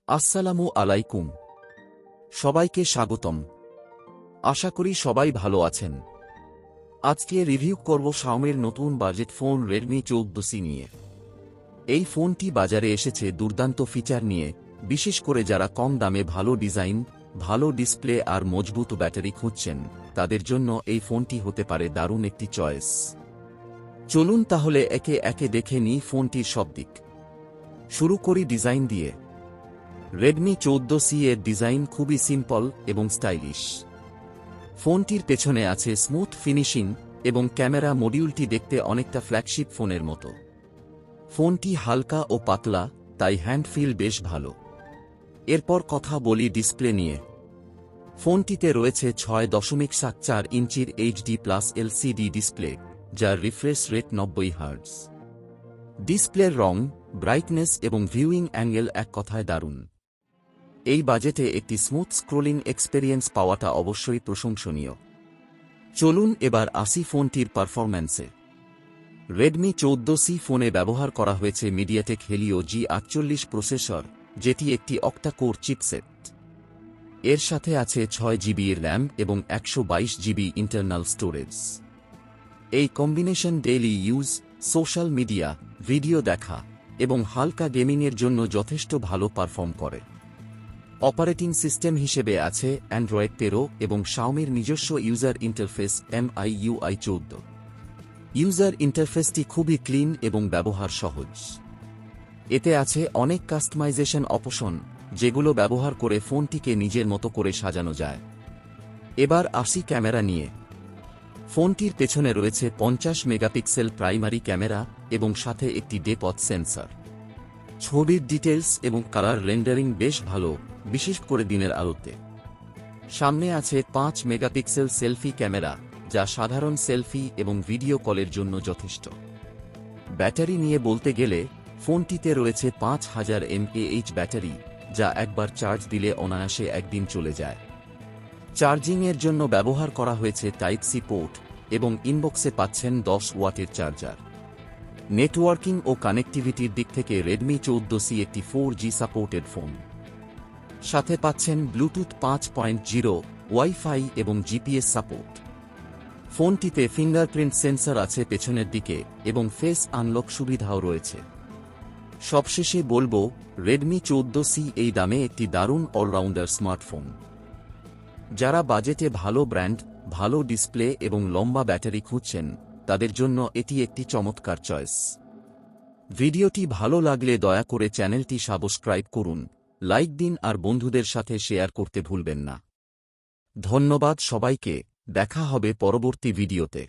আসসালামু আলাইকুম। সবাইকে স্বাগতম। আশা করি সবাই ভালো আছেন। আজকে রিভিউ করব শাওমির নতুন বাজেট ফোন রেডমি 14C নিয়ে। এই ফোনটি বাজারে এসেছে দুর্দান্ত ফিচার নিয়ে, বিশেষ করে যারা কম দামে ভালো ডিজাইন, ভালো ডিসপ্লে আর মজবুত ব্যাটারি খুঁজছেন, তাদের জন্য এই ফোনটি হতে পারে দারুণ একটি চয়েস। চলুন তাহলে একে একে দেখে নিই ফোনটির সব দিক। শুরু করি ডিজাইন দিয়ে। রেডমি 14C এর ডিজাইন খুবই সিম্পল এবং স্টাইলিশ। ফোনটির পেছনে আছে স্মুথ ফিনিশিং এবং ক্যামেরা মডিউলটি দেখতে অনেকটা ফ্ল্যাগশিপ ফোনের মতো। ফোনটি হালকা ও পাতলা, তাই হ্যান্ড ফিল বেশ ভালো। এরপর কথা বলি ডিসপ্লে নিয়ে। ফোনটিতে রয়েছে 6.4 ইঞ্চির HD+ LCD ডিসপ্লে, যার রিফ্রেশ রেট 90 হার্টজ। ডিসপ্লের রং, ব্রাইটনেস এবং ভিউইং অ্যাঙ্গেল এক কথায় দারুণ। এই বাজেটে একটি স্মুথ স্ক্রোলিং এক্সপেরিয়েন্স পাওয়াটা অবশ্যই প্রশংসনীয়। চলুন এবার আসি ফোনটির পারফরম্যান্সে। রেডমি 14C ফোনে ব্যবহার করা হয়েছে মিডিয়াটেক হেলিও G48 প্রসেসর, যেটি একটি অক্টা কোর চিপসেট। এর সাথে আছে 6GB র্যাম এবং 122GB ইন্টারনাল স্টোরেজ। এই combination daily use, social media, video দেখা এবং হালকা গেমিংয়ের জন্য যথেষ্ট ভালো পারফর্ম করে। অপারেটিং সিস্টেম হিসেবে আছে অ্যান্ড্রয়েড 13 এবং শাওমির নিজস্ব ইউজার ইন্টারফেস MIUI 14। ইউজার ইন্টারফেসটি খুবই ক্লিন এবং ব্যবহার সহজ। এতে আছে অনেক কাস্টমাইজেশন অপশন, যেগুলো ব্যবহার করে ফোনটিকে নিজের মতো করে সাজানো যায়। এবার আসি ক্যামেরা নিয়ে। ফোনটির পেছনে রয়েছে 50 মেগাপিক্সেল প্রাইমারি ক্যামেরা এবং সাথে একটি ডেপথ সেন্সর। ছবির ডিটেলস এবং কালার রেন্ডারিং বেশ ভালো, বিশেষ করে দিনের আলোতে। সামনে আছে 5 মেগাপিক্সেল সেলফি ক্যামেরা, যা সাধারণ সেলফি এবং ভিডিও কলের জন্য যথেষ্ট। ব্যাটারি নিয়ে বলতে গেলে ফোনটিতে রয়েছে 5000 mAh ব্যাটারি, যা একবার চার্জ দিলে অনায়াসে একদিন চলে যায়। চার্জিংয়ের জন্য ব্যবহার করা হয়েছে টাইপ সি পোর্ট এবং ইনবক্সে পাচ্ছেন 10 ওয়াটের চার্জার। নেটওয়ার্কিং ও কানেক্টিভিটির দিক থেকে রেডমি 14C একটি 4G সাপোর্টেড ফোন। সাথে পাচ্ছেন ব্লুটুথ 5.0, ওয়াইফাই এবং জিপিএস সাপোর্ট। ফোনটিতে ফিঙ্গারপ্রিন্ট সেন্সর আছে পেছনের দিকে এবং ফেস আনলক সুবিধাও রয়েছে। সবশেষে বলবো, রেডমি 14C এই দামে একটি দারুণ অলরাউন্ডার স্মার্টফোন। যারা বাজেটে ভালো ব্র্যান্ড, ভালো ডিসপ্লে এবং লম্বা ব্যাটারি খুঁজছেন, তাদের জন্য এটি একটি চমৎকার চয়েস। ভিডিওটি ভালো লাগলে দয়া করে চ্যানেলটি সাবস্ক্রাইব করুন, লাইক দিন আর বন্ধুদের সাথে শেয়ার করতে ভুলবেন না। ধন্যবাদ সবাইকে, দেখা হবে পরবর্তী ভিডিওতে।